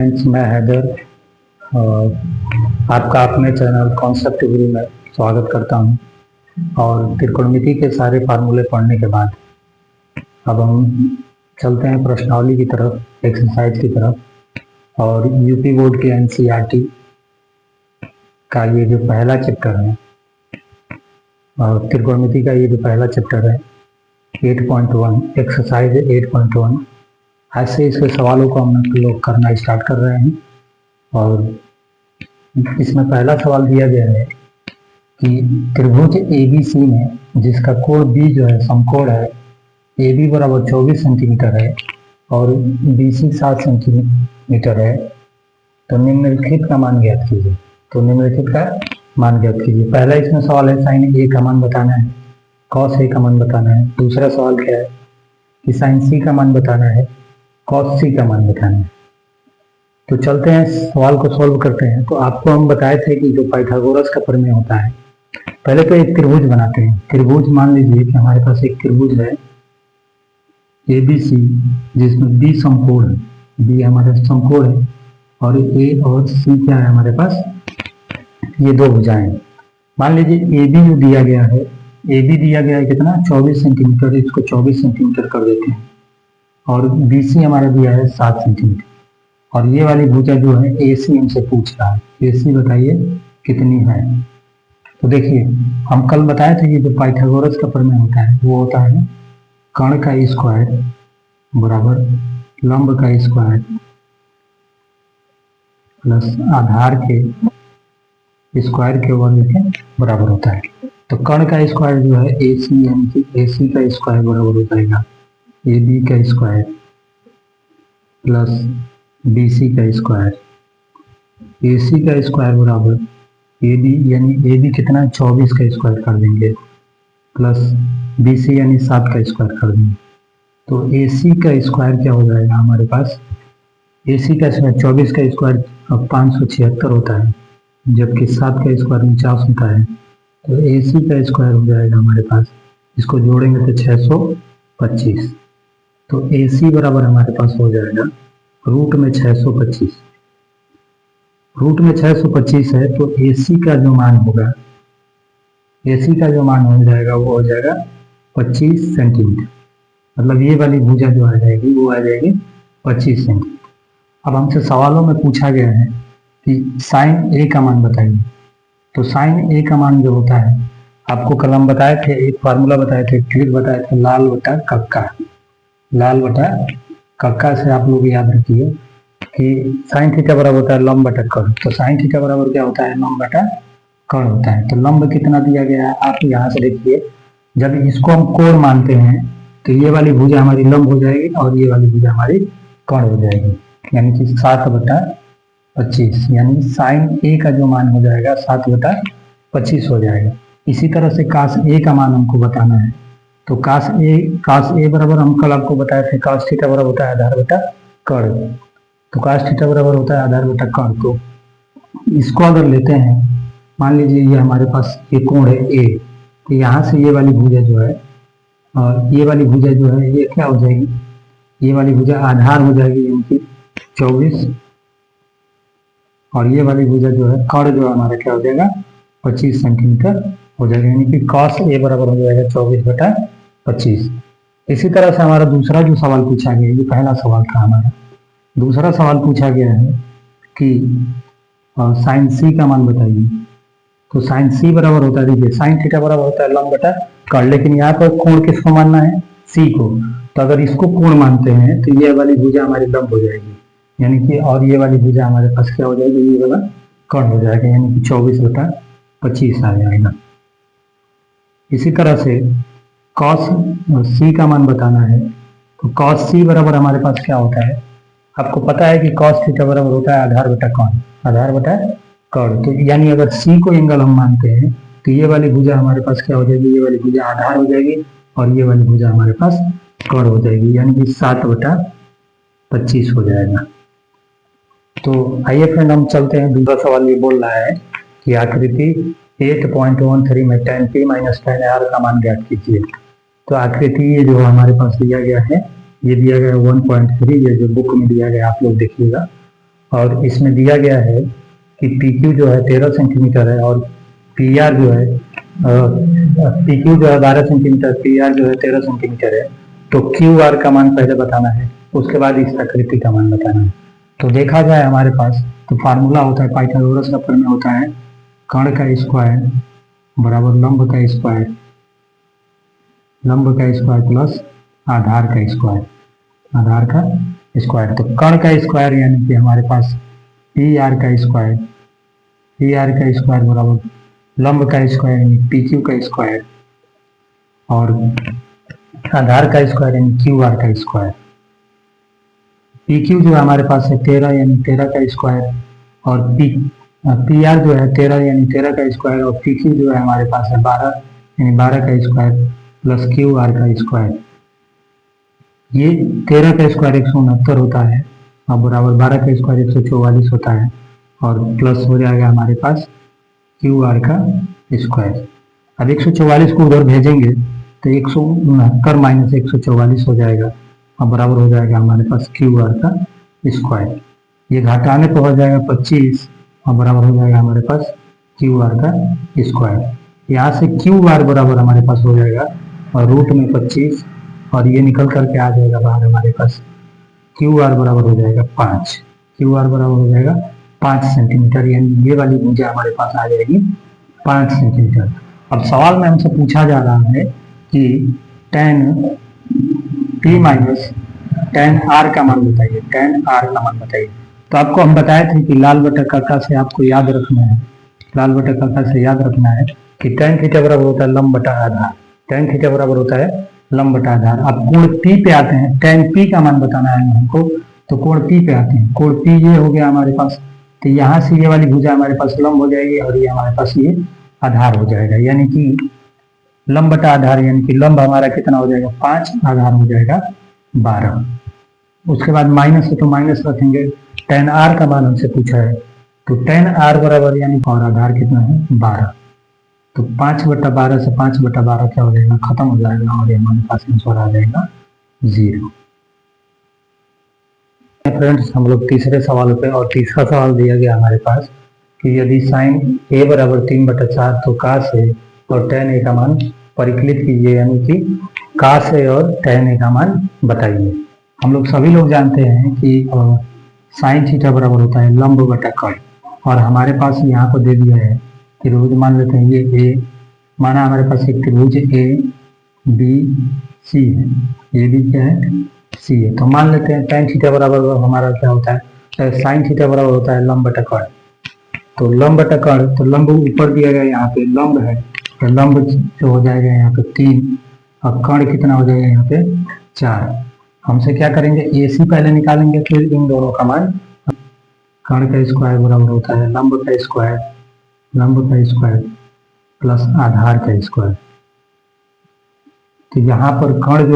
Friends, मैं हैदर और आपका अपने चैनल कॉन्सेप्ट गुरु में स्वागत करता हूं। और त्रिकोणमिति के सारे फार्मूले पढ़ने के बाद अब हम चलते हैं प्रश्नावली की तरफ, एक्सरसाइज की तरफ। और यूपी बोर्ड के एनसीईआरटी का ये जो पहला चैप्टर है और त्रिकोणमिति का ये जो पहला चैप्टर है 8.1 एक्सरसाइज 8.1, आज से इसके सवालों को हम लोग करना स्टार्ट कर रहे हैं। और इसमें पहला सवाल दिया गया है कि त्रिभुज ABC में जिसका कोण B जो है समकोण है, AB बराबर 24 सेंटीमीटर है और BC 7 सेंटीमीटर है, तो निम्नलिखित का मान ज्ञात कीजिए। तो निम्नलिखित का मान ज्ञात कीजिए। पहला इसमें सवाल है साइन A का मान बताना है, कॉस A का मान बताना है। दूसरा सवाल क्या है कि साइन C का मान बताना है, कॉस C का मान बताना है। तो चलते हैं सवाल को सॉल्व करते हैं। तो आपको हम बताए थे कि जो पाइथागोरस का प्रमेय होता है, पहले तो एक त्रिभुज बनाते हैं। त्रिभुज मान लीजिए कि हमारे पास एक त्रिभुज है ABC जिसमें B समकोण है, B हमारा समकोण है और A और C क्या है हमारे पास, ये दो भुजाएं हैं। मान लीजिए AB जो दिया गया है, AB दिया गया है कितना 24 सेंटीमीटर, इसको 24 सेंटीमीटर कर देते हैं। और BC हमारा दिया है 7 सेंटीमीटर। और ये वाली भुजा जो है AC हमसे पूछ रहा है, AC बताइए कितनी है। तो देखिए हम कल बताए थे कि जो पाइथागोरस का प्रमेय होता है वो होता है कर्ण का स्क्वायर बराबर लंब का स्क्वायर प्लस आधार के स्क्वायर के वर्ग के बराबर होता है। तो कर्ण का स्क्वायर जो है AC यानी कि AC का स्क्वायर बराबर हो जाएगा AB का स्क्वायर प्लस BC का स्क्वायर। AC का स्क्वायर बराबर AB यानी AB कितना 24 का स्क्वायर कर देंगे प्लस BC यानी 7 का स्क्वायर कर देंगे। तो AC का स्क्वायर क्या हो जाएगा हमारे पास, AC का स्क्वायर 24 का स्क्वायर 576 होता है, जबकि 7 का स्क्वायर 49 होता है। तो AC का स्क्वायर हो जाएगा हमारे पास, इसको जोड़ेंगे तो 625। तो AC बराबर हमारे पास हो जाएगा रूट में 625। रूट में 625 है तो AC का जो मान होगा, AC का जो मान हो जाएगा वो हो जाएगा 25 सेंटीमीटर। मतलब ये वाली भुजा जो आ जाएगी वो आ जाएगी 25 सेंटीमीटर। अब हमसे सवालों में पूछा गया है कि साइन A का मान बताइए। तो साइन A का मान जो होता है, आपको कल हम बताए थे, एक फार्मूला बताए थे, ट्रिक बताए थे, लाल बटा कक्का। लाल बटा कक्का से आप लोग याद रखिए कि साइन थीटा बराबर होता है लंब बटा कर्ण। तो साइन थीटा बराबर क्या होता है, लंब बटा कर्ण होता है। तो लंब कितना दिया गया है आप यहाँ से देखिए, जब इसको हम कोण मानते हैं तो ये वाली भुजा हमारी लंब हो जाएगी और ये वाली भुजा हमारी कर्ण हो जाएगी, यानी कि 7/25, यानी साइन A का जो मान हो जाएगा 7/25 हो जाएगा। इसी तरह से कास A का मान हमको बताना है। तो कास A बराबर हम कल आपको बताए थे कास थीटा बराबर होता है आधार बटा कर्ण। तो कास थीटा बराबर होता है आधार बटा कर्ण। तो इसको अगर लेते हैं, मान लीजिए ये हमारे पास ये कोण है A, तो यहाँ से ये वाली भुजा जो है और ये वाली भुजा जो है ये क्या हो जाएगी, ये वाली भुजा आधार हो जाएगी यानी कि 24, और ये वाली भुजा जो है कर्ण जो हमारा क्या हो जाएगा 25 सेंटीमीटर हो जाएगा, यानी कि कॉस A बराबर हो जाएगा 24/25। इसी तरह से हमारा दूसरा जो सवाल पूछा गया, ये पहला सवाल था हमारा, दूसरा सवाल पूछा गया है कि साइन C का मान बताइए। तो साइन C बराबर होता है, देखिए साइन थीटा बराबर होता है लंब बटा कर्ण, लेकिन यहाँ पर कोण किसको मानना है, C को। तो अगर इसको कोण मानते हैं तो ये वाली भुजा हमारी लंब हो जाएगी, यानी कि, और ये वाली भुजा हमारे पास क्या हो जाएगी, ये वाला कर्ण हो जाएगा, यानी कि 24/25 आ जाएगा। इसी तरह से कॉस C का मान बताना है। तो कॉस C बराबर हमारे पास क्या होता है, आपको पता है कि कॉस थीटा बराबर होता है आधार बटा कर्ण, आधार बटा कर्ण। तो यानी अगर C को एंगल हम मानते हैं तो ये वाली भुजा हमारे पास क्या हो जाएगी, ये वाली भुजा आधार हो जाएगी और ये वाली भुजा हमारे पास कर्ण हो जाएगी, यानी कि 7/25 हो जाएगा। तो आइए फ्रेंड हम चलते हैं, दूसरा सवाल ये बोल रहा है कि आकृति 8.13 में tan P - tan R का मान ज्ञात कीजिए। तो आकृति ये जो हमारे पास दिया गया है, ये दिया गया 1.3, ये जो बुक में दिया गया आप लोग देखिएगा। और इसमें दिया गया है कि पी क्यू जो है 13 सेंटीमीटर है और पी आर जो है पी क्यू जो है 12 सेंटीमीटर, पी आर जो है 13 सेंटीमीटर है। तो क्यू आर का मान पहले बताना है, उसके बाद इस आकृति का मान बताना है। तो देखा जाए हमारे पास तो फार्मूला होता है, पाइथागोरस का प्रमेय होता है, कर्ण का स्क्वायर बराबर लंब का स्क्वायर, लंब का स्क्वायर प्लस आधार का स्क्वायर, आधार का स्क्वायर। तो कर्ण का स्क्वायर यानी कि हमारे पास पी आर का स्क्वायर, पी आर का स्क्वायर बराबर लंब का स्क्वायर यानी पी क्यू का स्क्वायर, और आधार का स्क्वायर यानी क्यू आर का स्क्वायर। पी क्यू जो हमारे पास है 13 यानी 13 का स्क्वायर, और पी आर जो है 13 यानी 13 का स्क्वायर, और पी क्यू जो है हमारे पास है 12 यानी 12 का स्क्वायर प्लस क्यू आर का स्क्वायर। ये 13 का स्क्वायर 169 होता है और बराबर 12 का स्क्वायर 144 होता है, और प्लस हो जाएगा हमारे पास क्यू आर का स्क्वायर। अब 144 को उधर भेजेंगे तो 169 माइनस 144 हो जाएगा और बराबर हो जाएगा हमारे पास क्यू आर का स्क्वायर। ये घटाने पर हो जाएगा 25 और बराबर हो जाएगा हमारे पास क्यू आर का स्क्वायर। यहाँ से क्यू आर बराबर हमारे पास हो जाएगा और रूट में 25 और ये निकल करके आ जाएगा बाहर हमारे पास क्यू आर बराबर हो जाएगा 5, क्यू आर बराबर हो जाएगा 5 सेंटीमीटर, यानी ये वाली भुजा हमारे पास आ जाएगी 5 सेंटीमीटर। अब सवाल में हमसे पूछा जा रहा है कि tan p minus tan r का मान बताइए, tan r का मान बताइए। तो आपको हम बताए थे कि लाल बटा काका से आपको याद रखना है, लाल बटा काका से याद रखना है कि tan थीटा बराबर होता है लंब बटा आधार, tan थीटा बराबर होता है लंब बटा आधार। अब कोण P पे आते हैं, tan P का मान बताना है हमको, तो कोण P पे आते हैं। कोण P ये हो गया हमारे पास, तो यहाँ से ये वाली भुजा हमारे पास लंब हो जाएगी और ये हमारे पास ये आधार हो जाएगा, यानी कि लंब बटा आधार, यानी कि लंब हमारा कितना हो जाएगा 5, आधार हो जाएगा 12। उसके बाद माइनस है तो माइनस रखेंगे, tan r का मान हमसे पूछा है, तो tan r बराबर यानी और आधार कितना है 12, तो 5/12 से 5/12 क्या हो जाएगा खत्म हो जाएगा और ये हमारे पास आंसर आ जाएगा 0। फ्रेंड्स हम लोग तीसरे सवाल पे, और तीसरा सवाल दिया गया हमारे पास कि यदि साइन a बराबर 3/4 तो cos a और tan a का मान परिकलित कीजिए, यानी कि cos a और tan a का मान बताइए। हम लोग सभी लोग जानते हैं कि साइन थीटा बराबर होता है लंब बटा कर्ण, और हमारे पास यहाँ को दे दिया है त्रिभुज, मान लेते हैं ये ए, माना हमारे पास एक त्रिभुज ए बी सी है, ये भी क्या है सी है। तो मान लेते हैं tan थीटा बराबर हमारा क्या होता है, साइन थीटा बराबर होता है लंब बटा कर्ण। तो लंब बटा कर्ण, तो लंब ऊपर दिया गया यहाँ पे लंब है, तो लंब जो हो जाएगा यहाँ पे 3 और कर्ण कितना हो जाएगा यहाँ पे 4। हमसे क्या करेंगे ए सी पहले निकालेंगे, फिर इन दोनों का मान। कर्ण का स्क्वायर बराबर होता है लंब का स्क्वायर, लंब का स्क्वायर प्लस आधार का स्क्वायर। तो यहाँ पर कर्ण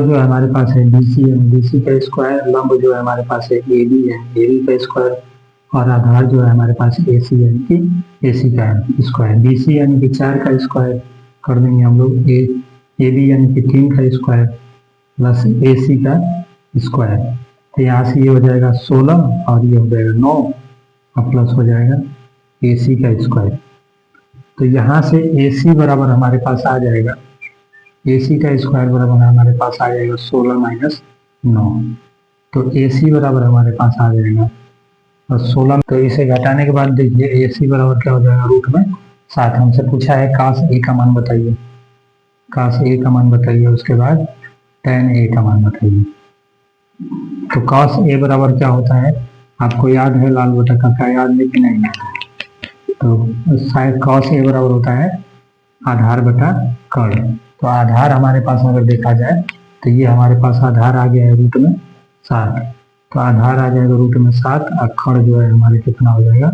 जो हमारे पास है BC है, BC का स्क्वायर, लंब जो है हमारे पास है AB है, AB का स्क्वायर, और आधार जो है हमारे पास AC यानी कि AC का स्क्वायर। BC यानी कि 4 का स्क्वायर कर देंगे हम लोग, AB यानी कि 3 का स्क्वायर प्लस AC का स्क्वायर। तो यहाँ से ये हो जाएगा 16 और ये हो जाएगा 9 और प्लस हो जाएगा AC का स्क्वायर। तो यहाँ से AC बराबर हमारे पास आ जाएगा, AC का स्क्वायर बराबर हमारे पास आ जाएगा 16 माइनस 9, तो AC बराबर हमारे पास आ जाएगा और 16। तो इसे घटाने के बाद देखिए AC बराबर क्या हो जाएगा रूट में 7। हमसे पूछा है cos A का मान बताइए, cos A का मान बताइए, उसके बाद tan A का मान बताइए। तो cos A बराबर क्या होता है आपको याद है, लाल बटा का याद लेकिन नहीं याद है, तो शायद cos A बराबर होता है आधार बटा कर्ण। तो आधार हमारे पास अगर देखा जाए तो ये हमारे पास आधार आ गया है रूट में 7, तो आधार आ जाएगा रूट में 7 और कर्ण जो है हमारे कितना हो जाएगा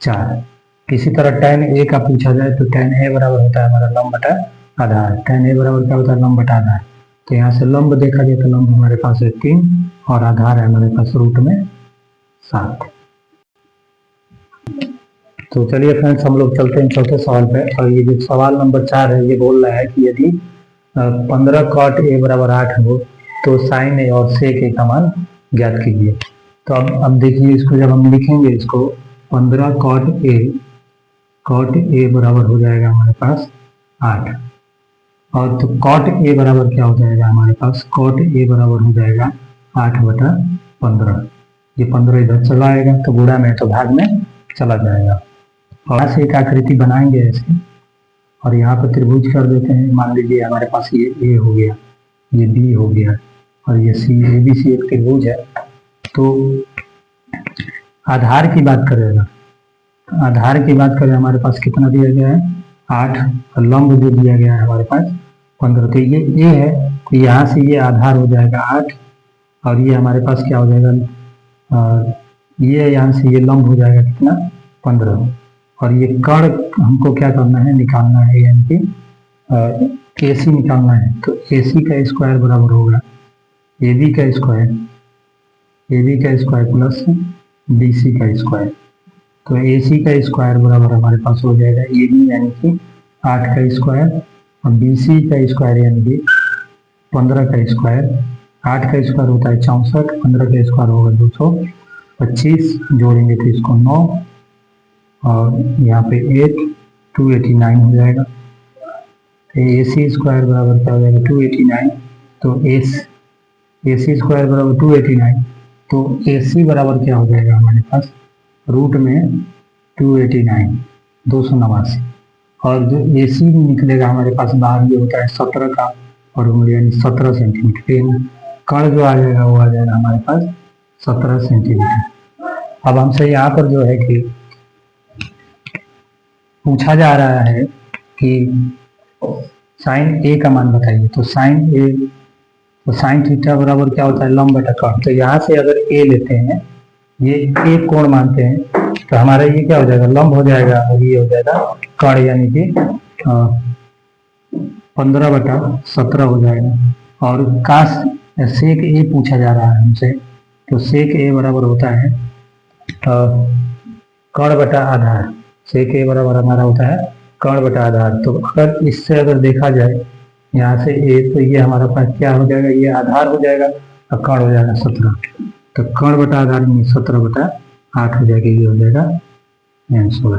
4। इसी तरह tan A का पूछा जाए तो tan A बराबर होता है हमारा लंब बटा आधार, tan A बराबर क्या होता है लंब बटा आधार। तो यहाँ से लंब देखा जाए तो लंब हमारे पास है 3 और आधार है हमारे पास रूट में 7। तो चलिए फ्रेंड्स हम लोग चलते हैं चौथे सवाल पे, और ये जो सवाल नंबर 4 है ये बोल रहा है कि यदि 15 cot A बराबर 8 हो तो साइन A और सेक A का मान ज्ञात कीजिए। तो अब देखिए इसको जब हम लिखेंगे इसको 15 कॉट ए बराबर हो जाएगा हमारे पास 8। और तो कॉट ए बराबर क्या हो जाएगा हमारे पास, कॉट ए बराबर हो जाएगा 8/15। ये 15 इधर चला आएगा तो गुणा में तो भाग में चला जाएगा। और यहाँ से एक आकृति बनाएंगे ऐसे, और यहाँ पर त्रिभुज कर देते हैं। मान लीजिए हमारे पास ये ए हो गया, ये बी हो गया और ये सी, ए बी सी एक त्रिभुज है। तो आधार की बात करेगा, आधार की बात करें हमारे पास कितना दिया गया है 8, और लंब जो दिया गया है हमारे पास 15। तो ये ए है तो यहाँ से ये आधार हो जाएगा 8, और ये हमारे पास क्या हो जाएगा, ये यहाँ से ये लंब हो जाएगा कितना 15। और ये कर्ण हमको क्या करना है, निकालना है, यानी कि AC निकालना है। तो AC का स्क्वायर बराबर होगा AB का स्क्वायर प्लस BC का स्क्वायर। तो AC का स्क्वायर बराबर हमारे पास हो जाएगा AB यानी कि 8 का स्क्वायर, और BC का स्क्वायर यानी कि 15 का स्क्वायर। 8 का स्क्वायर होता है 64, 15 का स्क्वायर होगा 225, जोड़ेंगे तो इसको 9 और यहाँ पे 8, 289 हो जाएगा। तो AC स्क्वायर बराबर क्या हो जाएगा 289। तो AC स्क्वायर बराबर 289, तो AC बराबर क्या हो जाएगा हमारे पास रूट में 289, 289। और जो AC निकलेगा हमारे पास बाहर ये होता है 17 का, और यानी 17 सेंटीमीटर। कर्ण जो आ जाएगा वो आ जाएगा हमारे पास 17 सेंटीमीटर। अब हमसे यहाँ पर जो है कि पूछा जा रहा है कि साइन ए का मान बताइए। तो साइन थीटा बराबर क्या होता है लंब बटा कर्ण। तो यहाँ से अगर ए लेते हैं, ये ए कोण मानते हैं, तो हमारा ये क्या हो जाएगा लंब हो जाएगा, और ये हो जाएगा कर्ण यानी कि 15/17 हो जाएगा। और काश सेक ए पूछा जा रहा है हमसे, तो सेक ए बराबर होता है कर्ण बटा आधार। सेक ए बराबर हमारा होता है कर्ण बटा आधार। तो अगर इससे अगर देखा जाए यहाँ से ए, तो ये हमारा पास क्या हो जाएगा, ये आधार हो जाएगा और कर्ण हो जाएगा 17। तो कर्ण बटा आधार में 17/8 हो जाएगा, ये हो जाएगा आंसर।